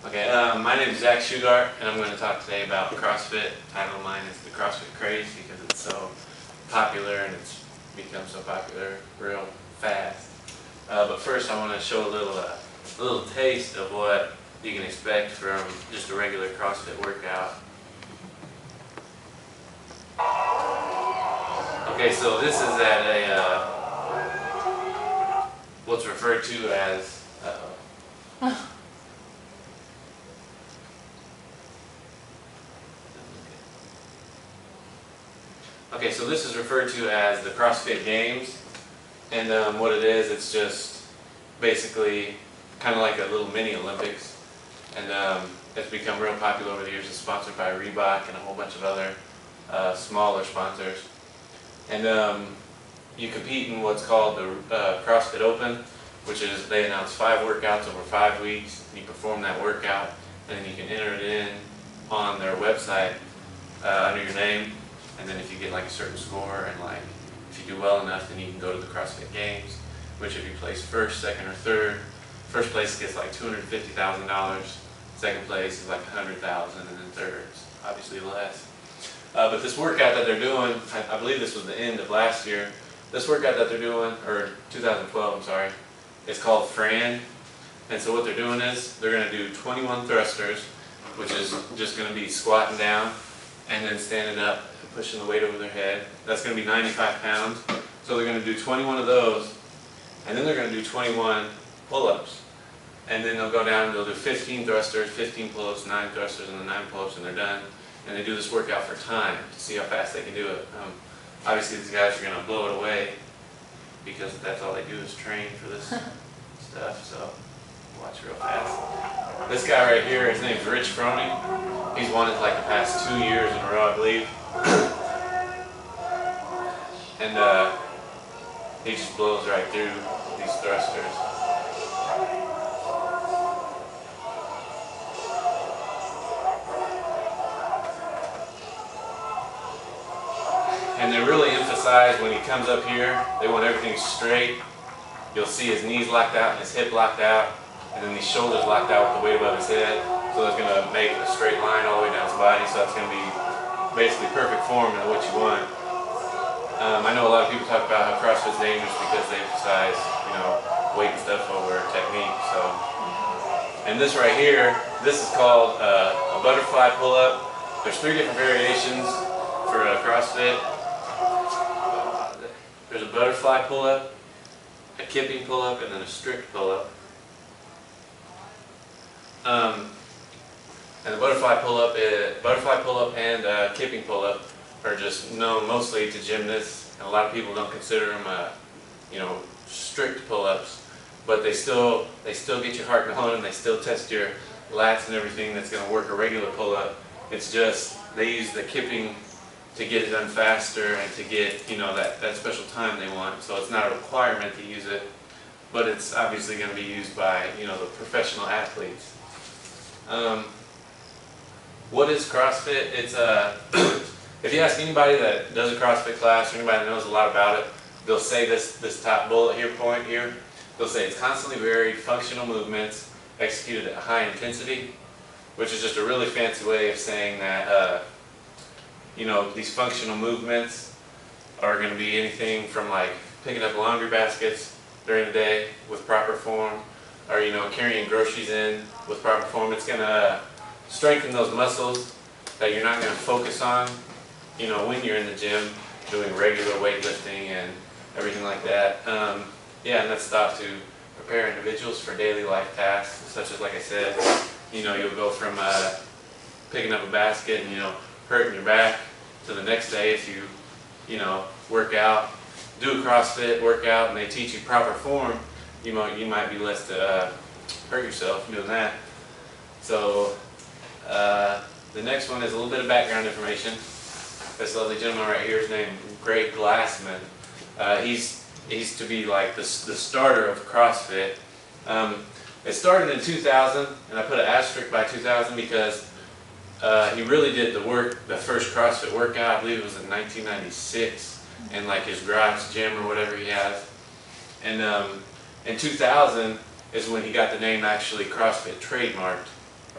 Okay, my name is Zach Shugart, and I'm going to talk today about CrossFit. The title of mine is the CrossFit Craze because it's so popular and it's become so popular real fast. But first, I want to show a little taste of what you can expect from just a regular CrossFit workout. Okay, so this is at a what's referred to as okay, so this is referred to as the CrossFit Games, and what it is, it's just basically kind of like a little mini Olympics, and it's become real popular over the years. It's sponsored by Reebok and a whole bunch of other smaller sponsors, and you compete in what's called the CrossFit Open, which is they announce 5 workouts over 5 weeks, and you perform that workout, and then you can enter it in on their website under your name. And then if you get like a certain score and like if you do well enough, then you can go to the CrossFit Games, which if you place first, second, or third, first place gets like $250,000, second place is like $100,000, and then third is obviously less. But this workout that they're doing, I believe this was the end of last year, this workout that they're doing, or 2012, I'm sorry, it's called Froning. And so what they're doing is they're going to do 21 thrusters, which is just going to be squatting down and then standing up, pushing the weight over their head. That's going to be 95 pounds. So they're going to do 21 of those, and then they're going to do 21 pull-ups. And then they'll go down and they'll do 15 thrusters, 15 pull-ups, 9 thrusters, and then 9 pull-ups, and they're done. And they do this workout for time to see how fast they can do it. Obviously these guys are going to blow it away because that's all they do is train for this stuff. So watch real fast. This guy right here, his name's Froning. He's won it like the past 2 years in a row, I believe. And he just blows right through these thrusters. And they really emphasize when he comes up here, they want everything straight. You'll see his knees locked out and his hip locked out, and then these shoulders locked out with the weight above his head. So that's going to make a straight line all the way down his body, so that's going to be basically perfect form and what you want. I know a lot of people talk about how CrossFit's dangerous because they emphasize, weight and stuff over technique. So, and this right here, this is called a butterfly pull-up. There's 3 different variations for CrossFit. There's a butterfly pull-up, a kipping pull-up, and then a strict pull-up. And the butterfly pull-up and kipping pull-up are just known mostly to gymnasts, and a lot of people don't consider them, strict pull-ups. But they still get your heart going, and they still test your lats and everything that's going to work a regular pull-up. It's just they use the kipping to get it done faster and to get that special time they want. So it's not a requirement to use it, but it's obviously going to be used by the professional athletes. What is CrossFit? It's if you ask anybody that does a CrossFit class or anybody that knows a lot about it, they'll say this top bullet point here. They'll say it's constantly varied functional movements executed at high intensity, which is just a really fancy way of saying that these functional movements are going to be anything from like picking up laundry baskets during the day with proper form, or carrying groceries in with proper form. It's going to strengthen those muscles that you're not going to focus on, when you're in the gym doing regular weightlifting and everything like that. Yeah, and that's thought to prepare individuals for daily life tasks, such as, like I said, you'll go from picking up a basket and hurting your back to the next day if you work out, do a CrossFit workout, and they teach you proper form. You might be less to hurt yourself doing that. So the next one is a little bit of background information. This lovely gentleman right here is named Greg Glassman. He's to be like the starter of CrossFit. It started in 2000, and I put an asterisk by 2000 because he really did the first CrossFit workout. I believe it was in 1996, in like his garage gym or whatever he has. And in 2000 is when he got the name actually CrossFit trademarked.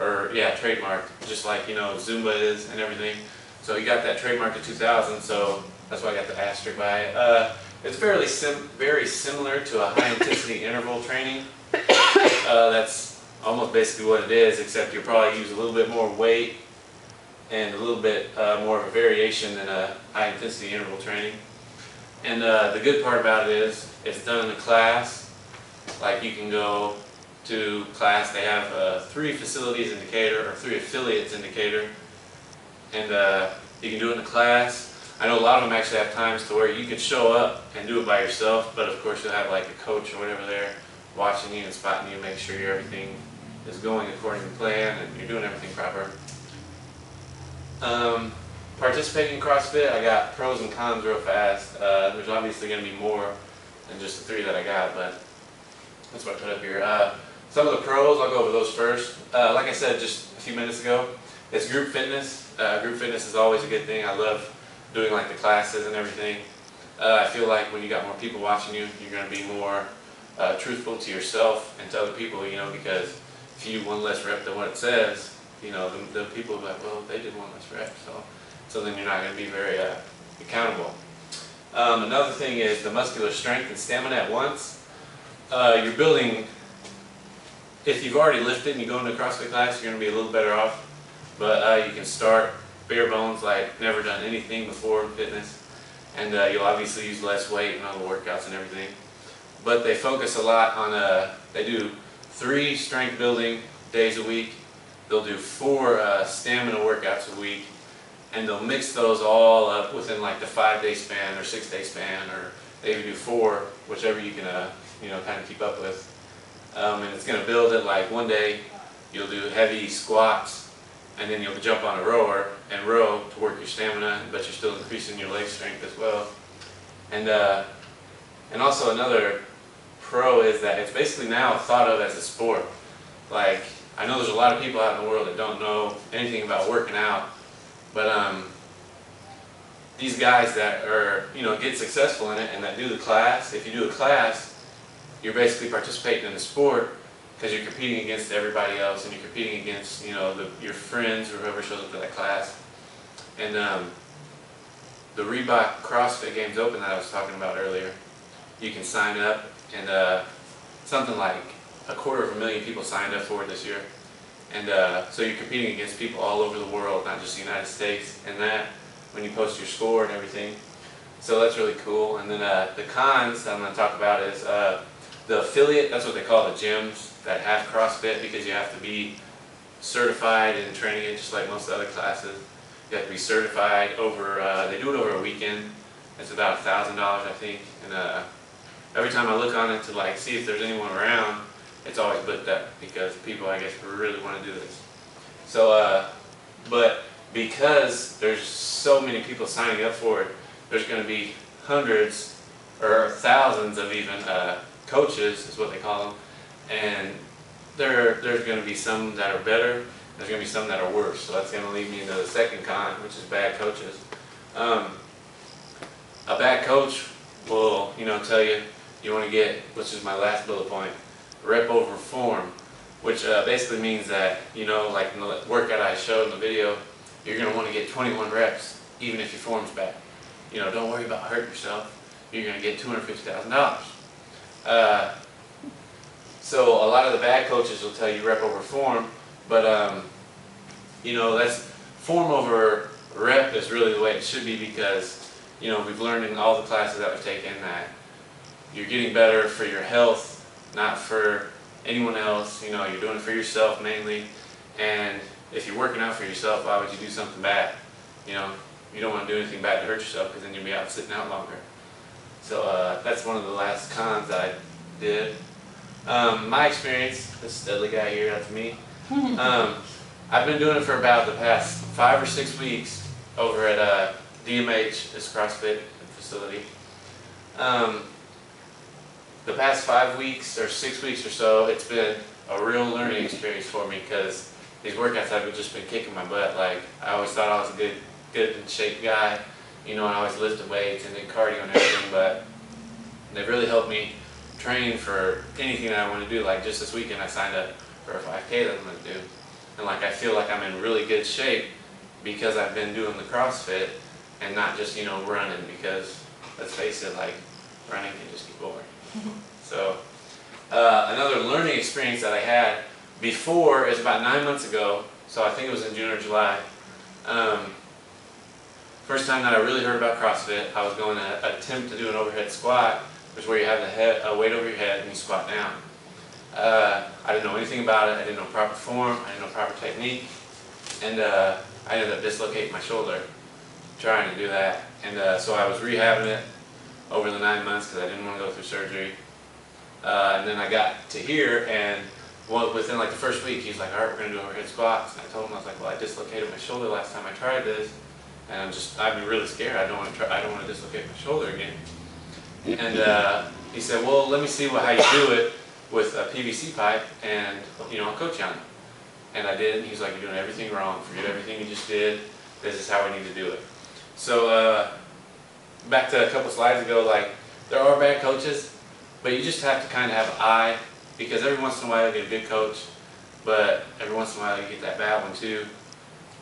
or yeah, trademarked, just like, you know, Zumba is and everything. So he got that trademarked in 2000, so that's why I got the asterisk by it. It's very similar to a high intensity interval training. That's almost basically what it is, except you'll probably use a little bit more weight and a little bit more of a variation than a high intensity interval training. And the good part about it is it's done in a class. Like you can go to class, they have 3 facilities in Decatur, or 3 affiliates in Decatur, and you can do it in a class. I know a lot of them actually have times to where you can show up and do it by yourself, but of course you'll have like a coach or whatever there watching you and spotting you, make sure everything is going according to plan and you're doing everything proper. Participating in CrossFit, I got pros and cons real fast. There's obviously going to be more than just the 3 that I got, but that's what I put up here. Some of the pros, I'll go over those first. Like I said just a few minutes ago, it's group fitness. Group fitness is always a good thing. I love doing like the classes and everything. I feel like when you got more people watching you, you're going to be more truthful to yourself and to other people, you know, because if you do 1 less rep than what it says, you know, the people will be like, well, they did 1 less rep, so then you're not going to be very accountable. Another thing is the muscular strength and stamina at once. You're building, if you've already lifted and you go into a CrossFit class, you're going to be a little better off, but you can start bare bones, like never done anything before in fitness, and you'll obviously use less weight and all the workouts and everything. But they focus a lot on, they do 3 strength building days a week, they'll do 4 stamina workouts a week, and they'll mix those all up within like the 5-day span or 6-day span, or they even do 4, whichever you can you know, kind of keep up with. And it's going to build it like one day you'll do heavy squats, and then you'll jump on a rower and row to work your stamina, but you're still increasing your leg strength as well. And also another pro is that it's basically now thought of as a sport. Like, I know there's a lot of people out in the world that don't know anything about working out, but these guys that are, you know, get successful in it and that do the class, if you do a class, you're basically participating in the sport, because you're competing against everybody else, and you're competing against, you know, your friends or whoever shows up to that class. And the Reebok CrossFit Games Open that I was talking about earlier, you can sign up, and something like 250,000 people signed up for it this year. And so you're competing against people all over the world, not just the United States, and that when you post your score and everything. So that's really cool. And then the cons that I'm going to talk about is the affiliate, that's what they call the gyms that have CrossFit, because you have to be certified in training it just like most other classes. You have to be certified over, they do it over a weekend. It's about $1,000 I think, and every time I look on it to like see if there's anyone around, it's always booked up because people, I guess, really want to do this. So, but because there's so many people signing up for it, there's going to be hundreds or thousands of even coaches, is what they call them, and there's going to be some that are better, there's going to be some that are worse. So that's going to lead me into the second con, which is bad coaches. A bad coach will, you know, tell you want to get, which is my last bullet point, rep over form, which basically means that, you know, like in the workout I showed in the video, you're going to want to get 21 reps even if your form's bad. You know, don't worry about hurting yourself. You're going to get $250,000. So a lot of the bad coaches will tell you rep over form, but you know, that's form over rep is really the way it should be, because, you know, we've learned in all the classes that we've taken that you're getting better for your health, not for anyone else. You know, you're doing it for yourself mainly, and if you're working out for yourself, why would you do something bad? You know, you don't want to do anything bad to hurt yourself, because then you'll be out sitting out longer. So that's one of the last cons I did. My experience, this deadly guy here, that's me. I've been doing it for about the past 5 or 6 weeks over at DMH, this CrossFit facility. The past 5 weeks or 6 weeks or so, it's been a real learning experience for me, because these workouts have just been kicking my butt. Like, I always thought I was a good in shape guy, you know, and I always lifted weights and did cardio and everything, but they've really helped me train for anything that I want to do. Like just this weekend I signed up for a 5K that I'm going to do. and like I feel like I'm in really good shape because I've been doing the CrossFit and not just, you know, running, because let's face it, like running can just get boring. So another learning experience that I had before is about 9 months ago, so I think it was in June or July. First time that I really heard about CrossFit, I was going to attempt to do an overhead squat, which is where you have the weight over your head and you squat down. I didn't know anything about it. I didn't know proper form. I didn't know proper technique, and I ended up dislocating my shoulder trying to do that. And so I was rehabbing it over the 9 months because I didn't want to go through surgery. And then I got to here, and within like the first week, he's like, "All right, we're going to do overhead squats." And I told him, I was like, "Well, I dislocated my shoulder last time I tried this, and I'm really scared. I don't want to dislocate my shoulder again." And he said, "Well, let me see how you do it with a PVC pipe, and you know, I'll coach you on it." And I did, and he's like, "You're doing everything wrong. Forget everything you just did. This is how we need to do it." So back to a couple slides ago, like there are bad coaches, but you just have to kind of have an eye, because every once in a while you get a good coach, but every once in a while you get that bad one too.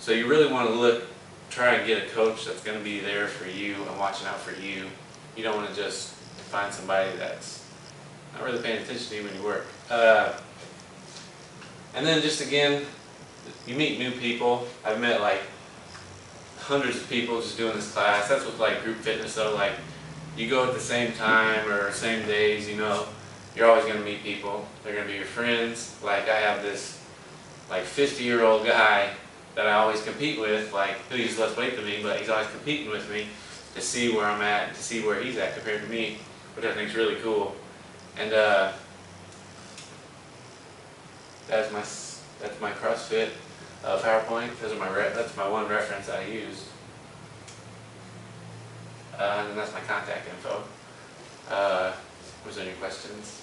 So you really want to try and get a coach that's going to be there for you and watching out for you. You don't want to just find somebody that's not really paying attention to you when you work. And then just again, you meet new people. I've met like hundreds of people just doing this class. That's with like group fitness though. Like you go at the same time or same days, you know, you're always going to meet people. They're going to be your friends. Like I have this like 50-year-old guy that I always compete with, like he's less weight than me, but he's always competing with me to see where I'm at, to see where he's at compared to me, which I think is really cool. And that's my CrossFit PowerPoint. That's my one reference I used. And that's my contact info. Was there any questions?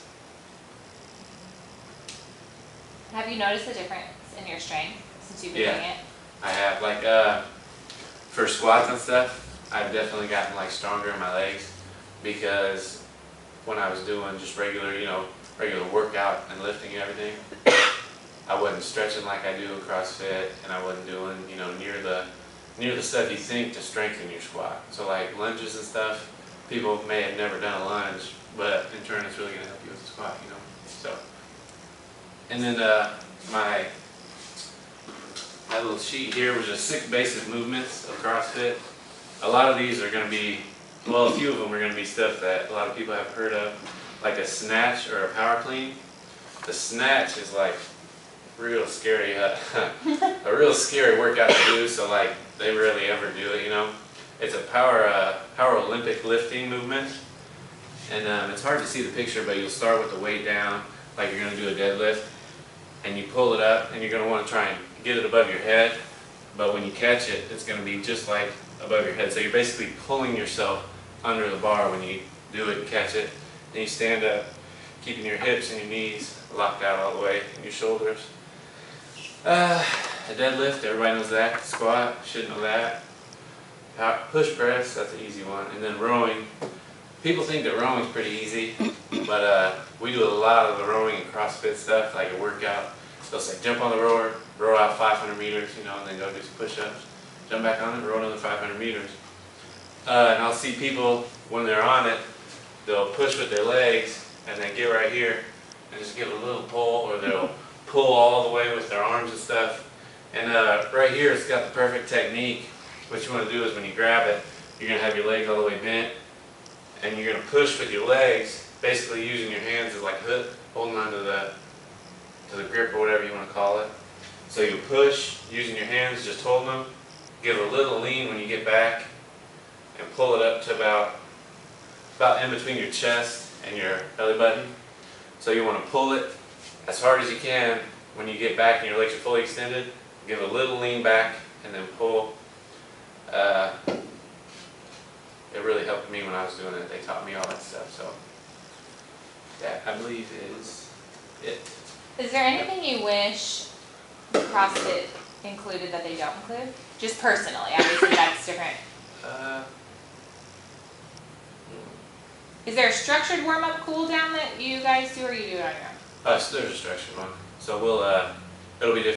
Have you noticed a difference in your strength since you've been doing it? I have. Like for squats and stuff, I've definitely gotten like stronger in my legs, because when I was doing just regular, you know, regular workout and lifting and everything, I wasn't stretching like I do in CrossFit, and I wasn't doing, you know, near the stuff you think to strengthen your squat. So like lunges and stuff, people may have never done a lunge, but in turn it's really going to help you with the squat, you know. So, and then my little sheet here was just 6 basic movements of CrossFit. A lot of these are going to be, well, a few of them are going to be stuff that a lot of people have heard of, like a snatch or a power clean. The snatch is like real scary, a real scary workout to do, so like they rarely ever do it, you know. It's a power Olympic lifting movement, and it's hard to see the picture, but you'll start with the weight down, like you're going to do a deadlift, and you pull it up, and you're going to want to try and get it above your head, but when you catch it, it's going to be just like above your head. So you're basically pulling yourself under the bar when you do it and catch it. Then you stand up, keeping your hips and your knees locked out all the way, and your shoulders. A deadlift, everybody knows that. Squat, should know that. Push press, that's an easy one. And then rowing. People think that rowing is pretty easy, but we do a lot of the rowing and CrossFit stuff, like a workout. They'll say jump on the rower, row out 500 meters, you know, and then go do some push-ups. Jump back on it, row another 500 meters. And I'll see people, when they're on it, they'll push with their legs, and then get right here, and just give a little pull, or they'll pull all the way with their arms and stuff. And right here, it's got the perfect technique. What you want to do is when you grab it, you're going to have your legs all the way bent, and you're going to push with your legs, basically using your hands as like a hook, holding on to the grip or whatever you want to call it. So you push using your hands, just holding them, give a little lean when you get back, and pull it up to about in between your chest and your belly button. So you want to pull it as hard as you can when you get back and your legs are fully extended. Give a little lean back and then pull. It really helped me when I was doing it. They taught me all that stuff. So that, I believe, is it. Is there anything you wish CrossFit included that they don't include? Just personally, obviously that's different. Is there a structured warm-up cool down that you guys do, or you do it on your own? There's a structured one. So it'll be different.